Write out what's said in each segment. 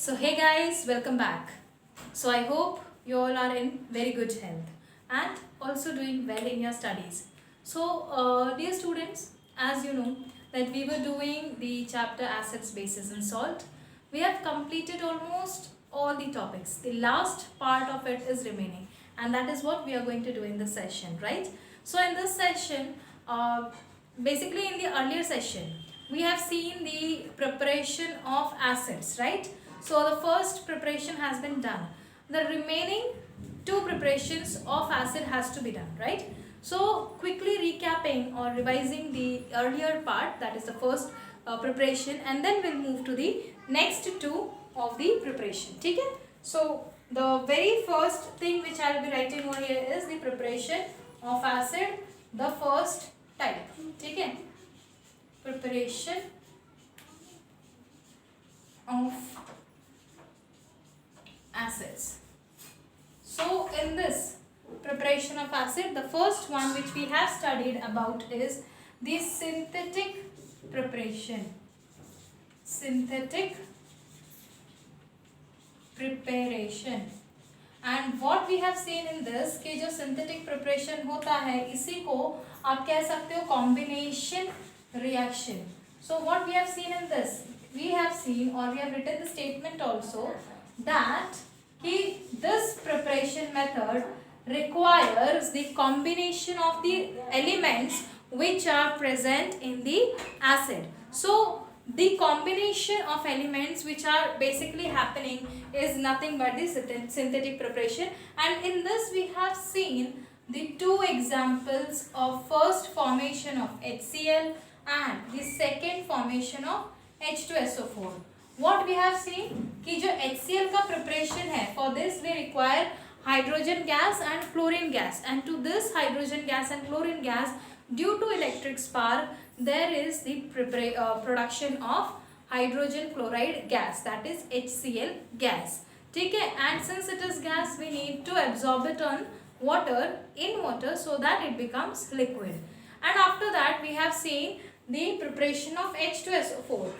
So hey guys, welcome back. So I hope you all are in very good health and also doing well in your studies. So dear students, as you know that we were doing the chapter acids, bases and salt. We have completed almost all the topics. The last part of it is remaining and that is what we are going to do in this session, right? So in this session, basically in the earlier session, we have seen the preparation of acids, right? So the first preparation has been done. The remaining two preparations of acid has to be done, right? So quickly recapping or revising the earlier part, that is the first preparation, and then we'll move to the next two of the preparation. Okay? So the very first thing which I will be writing over here is the preparation of acid, the first type. Okay? Preparation of acids. So in this preparation of acid, the first one which we have studied about is the synthetic preparation. Synthetic preparation. And what we have seen in this कि जो synthetic preparation होता है इसी को आप कह सकते हो combination reaction. So what we have seen in this, we have seen or we have written the statement also that this preparation method requires the combination of the elements which are present in the acid. So the combination of elements which are basically happening is nothing but the synthetic preparation, and in this we have seen the two examples of first formation of HCl and the second formation of H2SO4. What we have seen कि जो HCl का preparation है, for this we require hydrogen gas and chlorine gas, and to this hydrogen gas and chlorine gas, due to electric spark, there is the production of hydrogen chloride gas, that is HCl gas. ठीक है? And since it is gas, we need to absorb it on water, in water, so that it becomes liquid. And after that we have seen the preparation of H2SO4.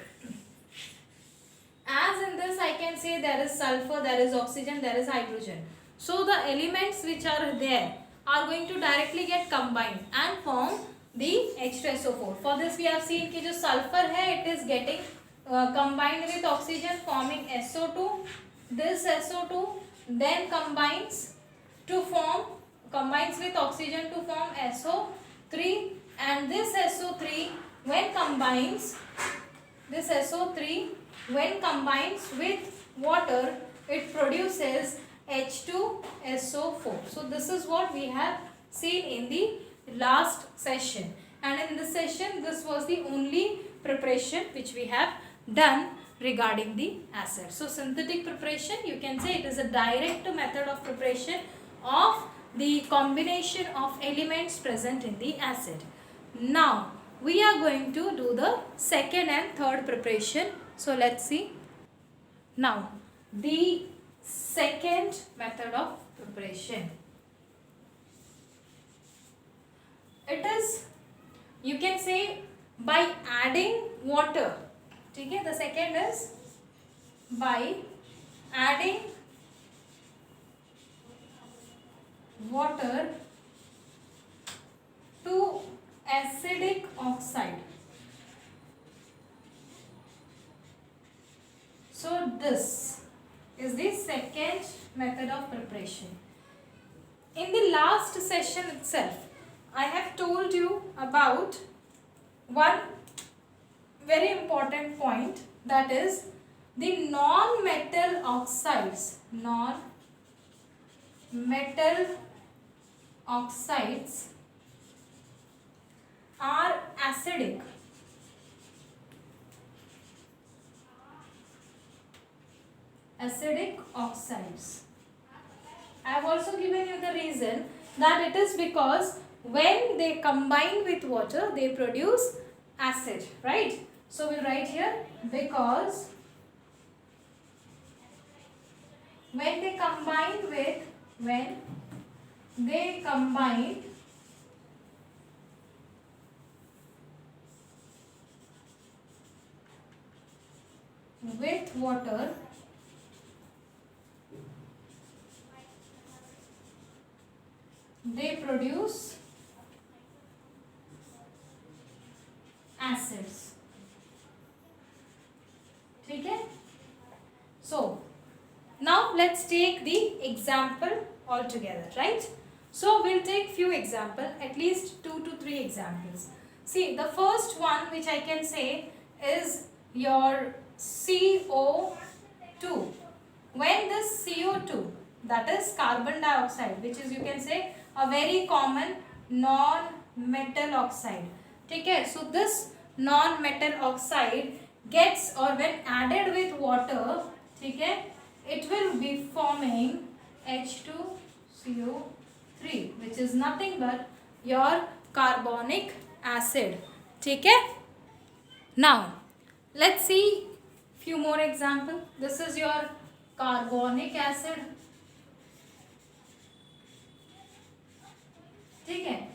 As in this I can say there is sulfur, there is oxygen, there is hydrogen. So the elements which are there are going to directly get combined and form the H2SO4. For this we have seen कि जो sulfur है it is getting combined with oxygen forming SO2. This SO2 then combines with oxygen to form SO3, and this SO3 when combines with water, it produces H2SO4. So this is what we have seen in the last session, and in this session this was the only preparation which we have done regarding the acid. So synthetic preparation, you can say it is a direct method of preparation of the combination of elements present in the acid. Now we are going to do the second and third preparation. So let's see. Now the second method of preparation, it is, you can say, by adding water. ठीक है? The second is by adding water to acidic oxide. So this is the second method of preparation. In the last session itself, I have told you about one very important point, that is the non-metal oxides. Non-metal oxides are acidic. Acidic oxides. I have also given you the reason that it is because when they combine with water, they produce acid, right? So we'll write here because when they combine with water, they produce acids. ठीक है. So now let's take the example altogether, right? So we'll take few examples, at least 2 to 3 examples. See, the first one which I can say is your CO2. When this CO2, that is carbon dioxide, which is you can say a very common non-metal oxide. ठीक है. So this non-metal oxide gets, or when added with water, ठीक है, it will be forming H2CO3, which is nothing but your carbonic acid. ठीक है. Now let's see few more example. This is your carbonic acid. ठीक है.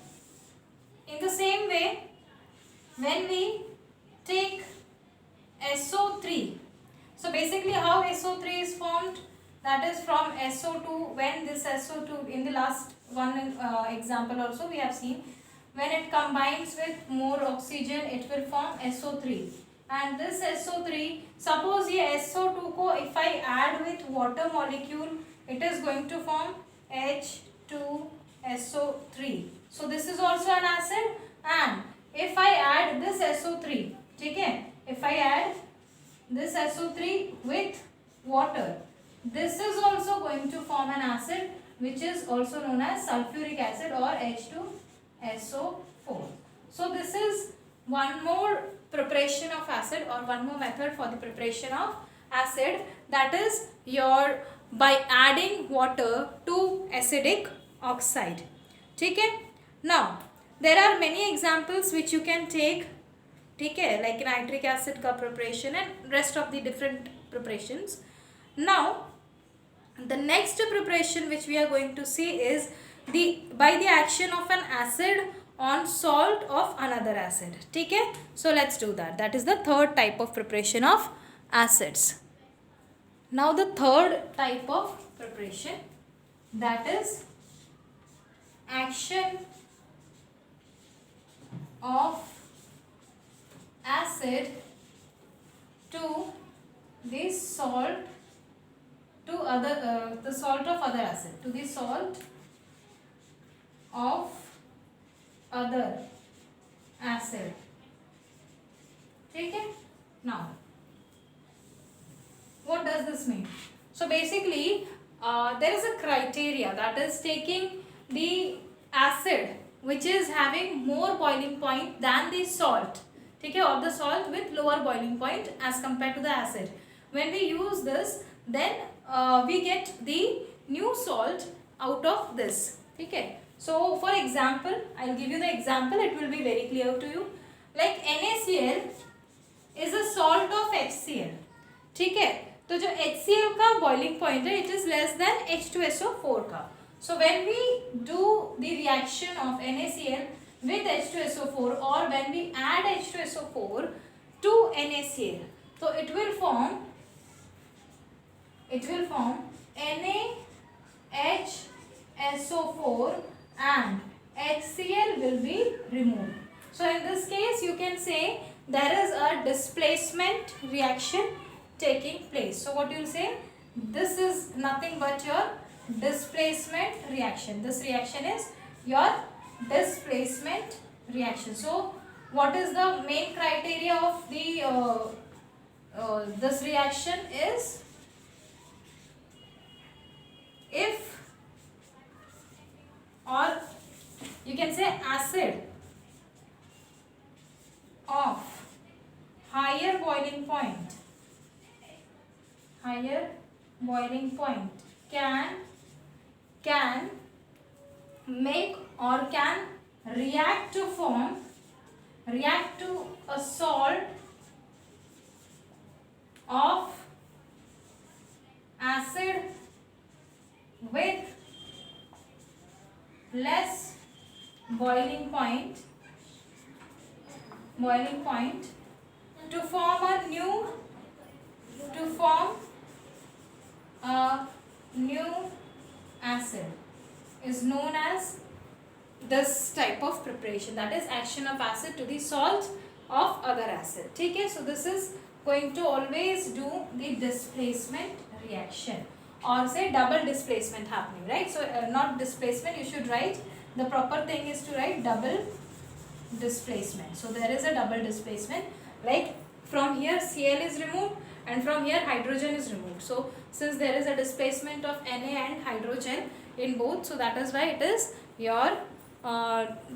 In the same way, when we take SO3, so basically how SO3 is formed, that is from SO2. When this SO2, in the last one example also we have seen, when it combines with more oxygen it will form SO3. And this SO3, suppose ये SO2 को if I add with water molecule, it is going to form H2SO3. So this is also an acid. And if I add this SO3, ठीक है, if I add this SO3 with water, this is also going to form an acid which is also known as sulfuric acid or H2SO4. So this is one more preparation of acid, or one more method for the preparation of acid, that is your by adding water to acidic oxide. ठीक है. Now there are many examples which you can take, ठीक है, like nitric acid का preparation and rest of the different preparations. Now the next preparation which we are going to see is by the action of an acid on salt of another acid. ठीक है. So let's do that. That is the third type of preparation of acids. Now the third type of preparation, that is action of acid to the salt to other the salt of other acid, to the salt of other acid. ठीक है. Now what does this mean? So basically there is a criteria, that is taking the acid which is having more boiling point than the salt, ठीक है, or the salt with lower boiling point as compared to the acid. When we use this, then we get the new salt out of this. ठीक है. So for example, I'll give you the example, it will be very clear to you. Like NaCl is a salt of HCl. ठीक है. तो जो HCl का boiling point है, it is less than H2SO4 का. So when we do the reaction of NaCl with H2SO4, or when we add H2SO4 to NaCl, so it will form NaHSO4 and HCl will be removed. So in this case you can say there is a displacement reaction taking place. So what you will say, this is nothing but your displacement reaction. This reaction is your displacement reaction. So what is the main criteria of the this reaction is, if, or you can say acid of higher boiling point can make or can react to a salt of acid with less boiling point to form a new acid is known as this type of preparation, that is action of acid to the salt of other acid. ठीक है, so this is going to always do the displacement reaction or say double displacement happening, right? So not displacement, you should write, the proper thing is to write double displacement. So there is a double displacement, like from here Cl is removed and from here hydrogen is removed. So since there is a displacement of Na and hydrogen in both, so that is why it is your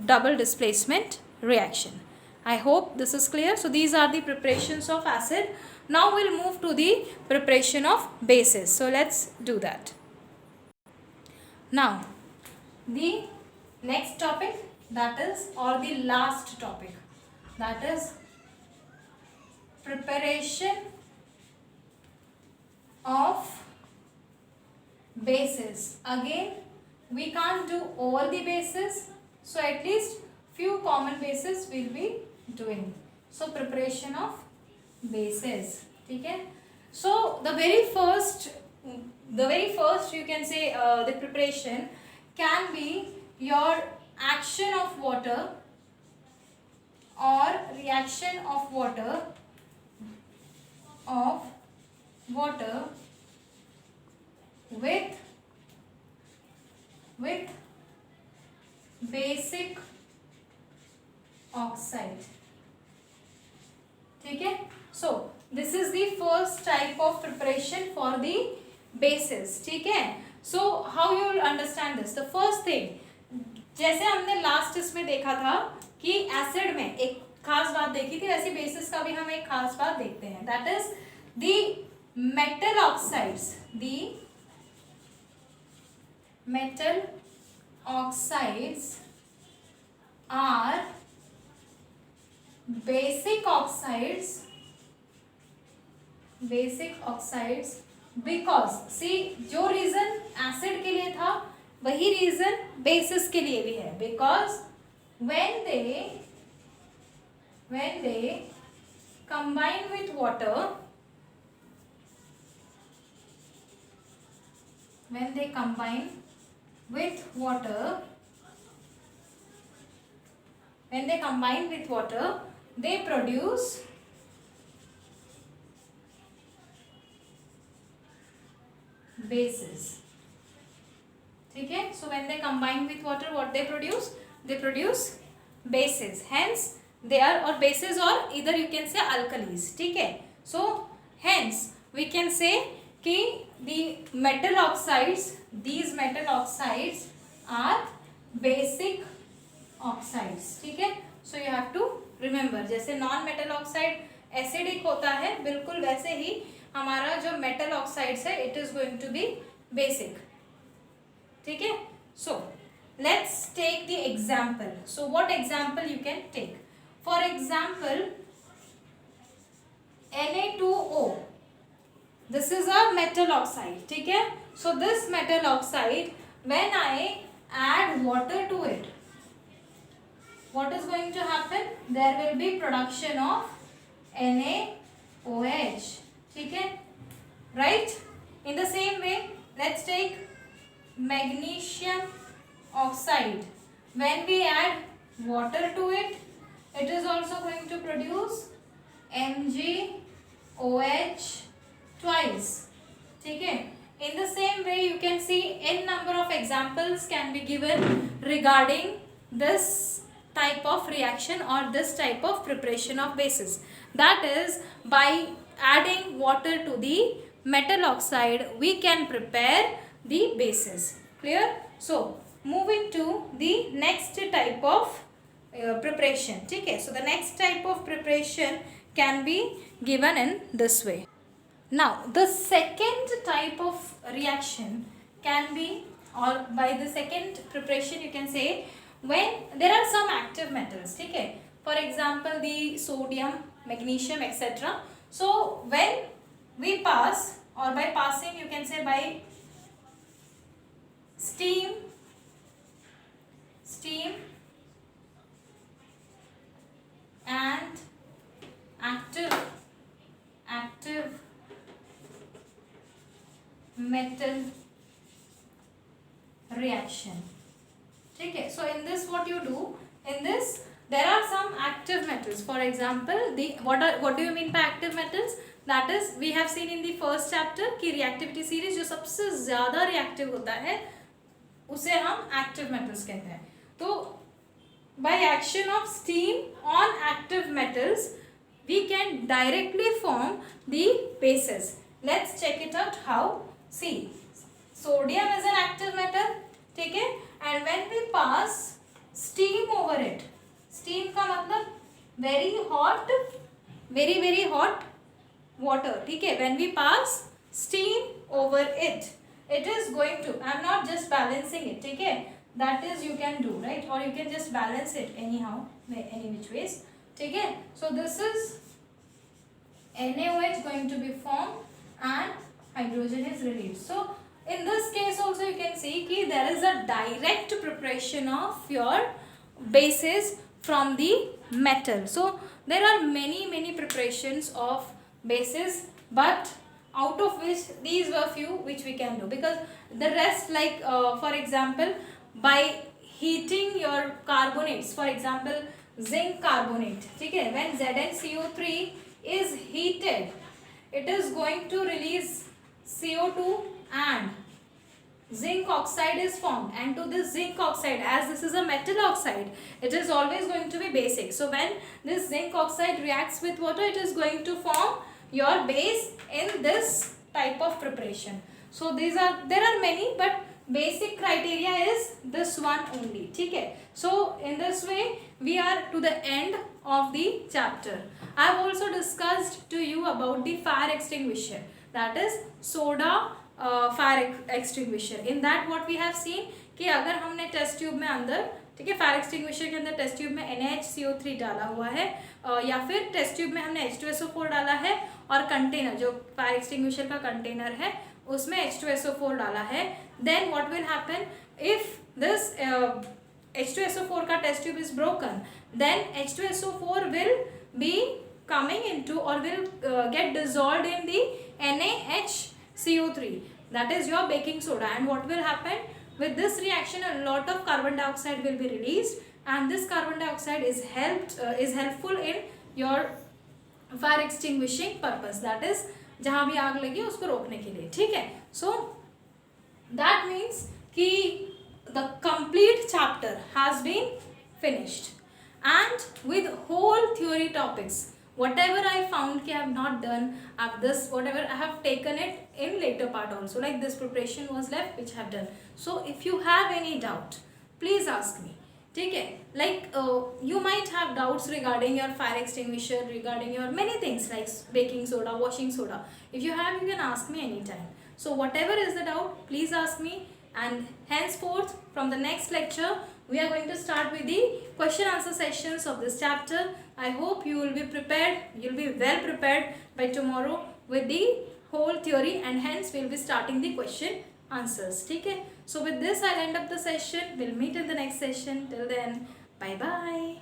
double displacement reaction. I hope this is clear. So these are the preparations of acid. Now we'll move to the preparation of bases. So let's do that. Now the next topic, that is, or the last topic, that is preparation of bases. Again, we can't do all the bases, so at least few common bases we'll be doing. So preparation of bases, okay? So the very first you can say the preparation can be your action of water or reaction of water with basic oxide. ठीक है, so this is the first type of preparation for the bases. ठीक है, so how you will understand this? The first thing, जैसे हमने last इसमें देखा था कि एसिड में एक खास बात देखी थी, ऐसी बेसिस का भी हम एक खास बात देखते हैं, that is the metal oxides. The metal oxides are basic oxides because see, जो रीजन एसिड के लिए था वही रीजन बेसिस के लिए भी है, because when they combine with water, they produce bases. ठीक है, so when they combine with water, what they produce? They produce bases. Hence they are, or bases, or either you can say alkalis. ठीक है, so hence we can say कि the metal oxides, these metal oxides are basic oxides. ठीक है, so you have to remember, जैसे non metal oxide acidic होता है, बिल्कुल वैसे ही हमारा जो मेटल ऑक्साइड्स है, it is going to be basic. ठीक है, so let's take the example. So what example you can take? For example, Na2O, this is a metal oxide. ठीक है, so this metal oxide, when I add water to it, what is going to happen? There will be production of NaOH. ठीक है, right? In the same way, let's take magnesium oxide. When we add water to it, it is also going to produce MgOH twice. ठीक है, in the same way you can see n number of examples can be given regarding this type of reaction or this type of preparation of bases. That is, by adding water to the metal oxide, we can prepare the bases. Clear? So moving to the next type of preparation. ठीक है, so the next type of preparation can be given in this way. Now the second type of reaction can be, or by the second preparation you can say, when there are some active metals. ठीक है, for example the sodium, magnesium, etc. So when we pass, or by passing you can say by steam and active metal reaction. ठीक है. So in this what you do, in this there are some active metals. For example, what do you mean by active metals? That is, we have seen in the first chapter कि reactivity series जो सबसे ज़्यादा reactive होता है उसे हम active metals कहते हैं. तो by action of steam on active metals we can directly form the bases. Let's check it out how. See, sodium is an active metal, ठीक है, and when we pass steam over it, steam का मतलब very hot, very hot water, ठीक है, when we pass steam over it, it is going to, I am not just balancing it, ठीक है, that is you can do, right, or you can just balance it anyhow, any which ways, ठीक है. So this is NaOH going to be formed and hydrogen is released. So in this case also you can see कि there is a direct preparation of your bases from the metal. So there are many preparations of bases, but out of which these were few which we can do, because the rest, like for example, by heating your carbonates, for example zinc carbonate, ठीक है, when ZnCO3 is heated, it is going to release CO2 and zinc oxide is formed, and to this zinc oxide, as this is a metal oxide, it is always going to be basic. So when this zinc oxide reacts with water, it is going to form your base in this type of preparation. So there are many, but basic criteria is this one only, ठीक है. So in this way we are to the end of the chapter. I have also discussed to you about the fire extinguisher, that is soda fire extinguisher. In that what we have seen कि अगर हमने test tube में अंदर, ठीक है, fire extinguisher के अंदर test tube में NaHCO3 डाला हुआ है, या फिर टेस्ट ट्यूब में हमने H2SO4 डाला है, और कंटेनर जो फायर एक्सटिंग्विशर का कंटेनर है उसमें H2SO4 डाला है, then what will happen if this H2SO4 का test tube is broken, then H2SO4 will be coming into or will get dissolved in the NaHCO3, that is your baking soda, and what will happen with this reaction, a lot of carbon dioxide will be released, and this carbon dioxide is helpful in your fire extinguishing purpose, that is जहाँ भी आग लगी उसको रोकने के लिए, ठीक है. So that means कि the complete chapter has been finished, and with whole theory topics, whatever I found कि I have not done, whatever I have taken it in later part also, like this preparation was left which I have done. So if you have any doubt, please ask me, ठीक है. Like you might have doubts regarding your fire extinguisher, regarding your many things like baking soda, washing soda. If you have, you can ask me anytime. So whatever is the doubt, please ask me, and henceforth from the next lecture we are going to start with the question answer sessions of this chapter. I hope you will be prepared, you will be well prepared by tomorrow with the whole theory, and hence we will be starting the question answers, ठीक है. So with this I'll end up the session. We'll meet in the next session. Till then, bye bye.